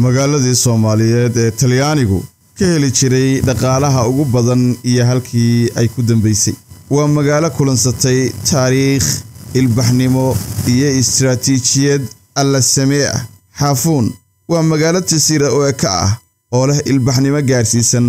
magaaladii Soomaaliyeed ee Talyaanigu ka heli jiray dhaqaalaha ugu badan iyo halkii ay ku dambeysay. waa magaalo kulansatay taariikh, ilbaxnimo iyo istiraatiijiyad alla samee ah. Xaafuun waa magaalo jasiira oo ka ah oo leh ilbaxnimo gaarsiisan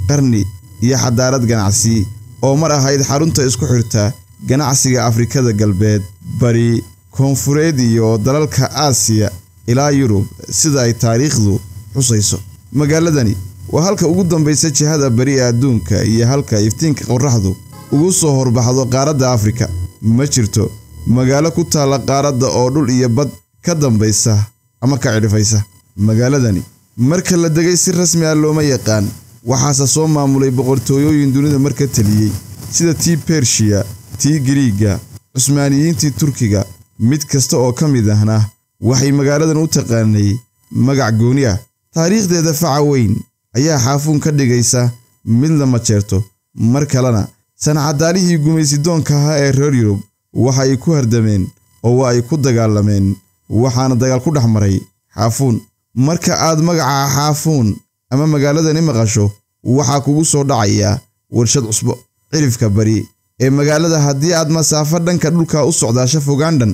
qarni iyo xadaarad ganacsi oo mar ahayd xarunta isku xirta ganacsiga Afrikada Galbeed, Bari, Koonfureed iyo dalalka Aasiya ilaa Yurub sida ay taariikhdu xusayso. magaaladani waa halka ugu dambaysa jihada bari ee adduunka iyo halka iftiinka qorraxdu ugu soo horbaxdo qaaradda Afrika. ma jirto magaalo ku taala qaaradda oo dhul iyo bad ka dambaysa ama ka cirifaysa. magaaladani marka la degay si rasmi ah looma yaqaan, waxaase soo maamulay boqortooyooyin dunida marka taliyay sida tii Persia, tii Giriiga, Cusmaaniyiintii Turkiga. mid kasta oo ka mid ahna waxay magaaladan u taqaanay magac gooni ah. taariikhdeeda faca weyn ayaa Xaafuun ka dhigaysa mid la majeerto. mar kalena sanacadaalihii gumaysidoonka ahaa ee reer Yurub waxa ay ku hardameen oo ay ku dagaalameen, waxaana dagaal ku dhaxmaray Xaafuun. marka aad magaca Xaafuun ama magaaladani maqasho, waxa kugu soo dhacaya warshad cusbo. cirifka bari ee magaalada haddii aad masaafo dhanka dhulka u socdaasho fogaandhan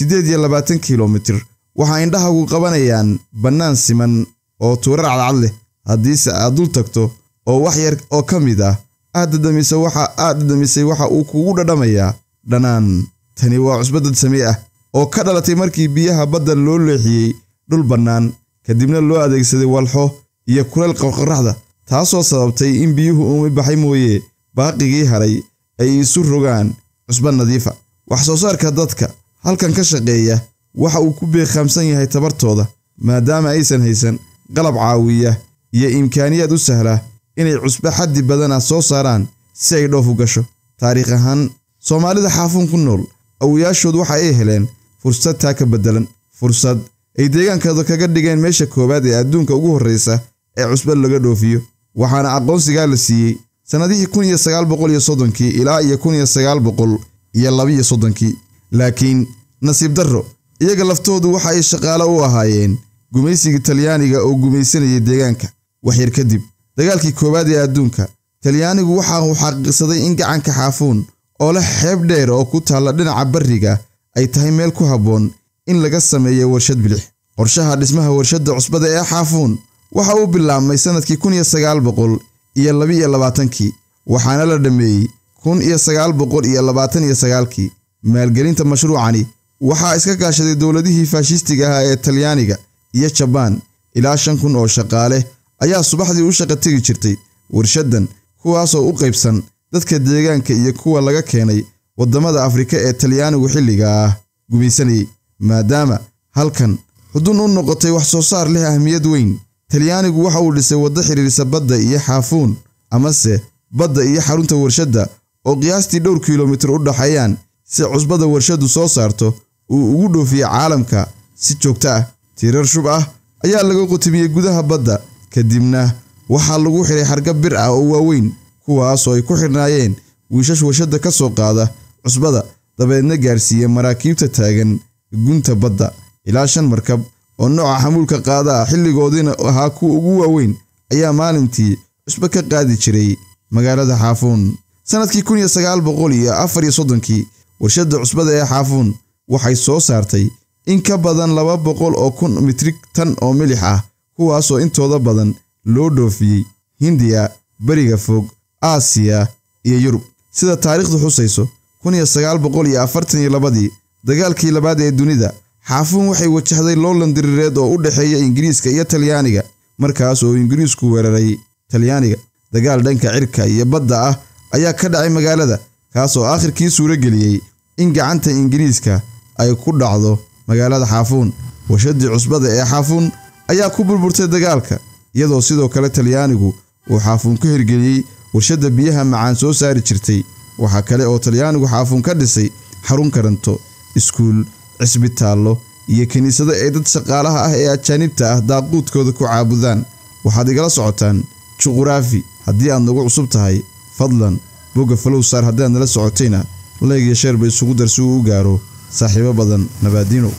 28 kilomitir, waxa indhahagu qabanayaan bannaan siman oo tuurar cadcad leh. haddiise aad dul tagto oo wax yar oo ka mid ah aad dhadhamisay waxa uu kugu dhadhamayaa dhanaan. tani waa cusbad samee ah oo ka dhalatay markii biyaha badda loo leexiyay dhul bannaan, kadibna loo adeegsaday walxo iyo kuleel qorraxda, taasoo sababtay in biyuhu uu baxay mooyee baaqigii haray ay isu rogaan cusbad nadiif ah. wax soo saarka dadka halkan ka shaqeeya waxa uu ku beeqaamsan yahay tabartooda, maadaama aysan haysan qalab caawiya iyo imkaaniyad u sahla inay cusbo xaddi badan soo saaraan si ay dhoof u gasho. taariikh ahaan Soomaalida Xaafuun ku nool awooyaashood waxa ay heleen fursad taa ka bedelan, fursad ay deegaankooda kaga dhigeen meesha koobaad ee adduunka ugu horeysa ee cusbo laga dhoofiyo. waxaana aqoonsiga la siiyay sanadihii 1930 ilaa 1932. laakiin nasiib darro, iyaga laftoodu waxa ay shaqaale u ahaayeen gumaysiga Talyaaniga oo gumaysanayay deegaanka. wax yar kadib dagaalkii koobaad ee adduunka, Talyaanigu waxa uu xaqiiqsaday in gacanka Xaafuun oo leh xeeb dheer oo ku taala dhinaca bariga ay tahay meel ku habboon in laga sameeyo warshad bilix. qorshaha dhismaha warshadda cusbada ee Xaafuun waxa uu bilaabmay sanadkii 1922 waxaana la dhameeyay 1929. maalgelinta mashruucani waxa iska kaashaday dawladihii faashistiga ah ee Talyaaniga iyo Jabaan. ilaa 5,000 oo shaqaale ayaa subaxdii u shaqo tagi jirtay warshadan, kuwaas oo u qaybsan dadka deegaanka iyo kuwa laga keenay wadamada Afrika ee Talyaanigu xilliga gumaysanayay. maadaama halkan xudun u noqotay wax soo saar leh ahmiyad weyn, Talyaanigu waxa uu dhisay waddo xiriirisa badda iyo Xaafuun amase badda iyo xarunta warshadda oo qiyaastii dhowr kiiloomitir u dhaxayaan si cusbada warshadu soo saarto uu ugu dhoofiyo caalamka si joogto ah. tiirar shub ah ayaa laga qotomiyay gudaha badda, kadibna waxaa lagu xiray xargab bir ah oo waaweyn, kuwaas oo ay ku xirnaayeen wiishash warshadda ka soo qaada cusbada, dabeedna gaarsiiya maraakiibta taagan gunta badda. ilaa 5 markab oo nooca xamuulka qaada xilligoodina ahaa kuwa ugu waaweyn ayaa maalintii cusbo ka qaadi jiray magaalada Xaafuun. sanadkii 1934 warshadda cusbada ee Xaafuun waxay soo saartay in ka badan 200,000 metrik tan oo milix ah, kuwaas oo intooda badan loo dhoofiyay Hindiya, Bariga Fog, Aasiya iyo Yurub. sida taariikhdu xusayso, 1942 dagaalkii labaad ee dunida, Xaafuun waxay wajahday loolan diriireed oo u dhaxeeya Ingiriiska iyo Talyaaniga, markaas oo Ingiriisku weeraray Talyaaniga. dagaal dhanka cirka iyo badda ah ayaa ka dhacay magaalada, kaas oo aakhirkii suura geliyay in gacanta Ingiriiska ay ku dhacdo magaalada Xaafuun. warshadii cusbada ee Xaafuun ayaa ku burburtay dagaalka, iyadoo sidoo kale Talyaanigu uu Xaafuun ku hirgeliyay warshadda biyaha macaan soo saari jirtay. waxa kale oo Talyaanigu Xaafuun ka dhisay xarun karanto, iskuul, cisbitaallo iyo kaniisado ay dad shaqaalaha ah ee ajaanibta ah daaquudkooda ku caabudaan. waxaad igala socotaan juqraafi. haddii aad nagu cusub tahay, fadlan boga follow saar. haddii aad nala socotayna like iyo share bay isugu dar si uu u gaaro saaxiibo badan. nabaadiino.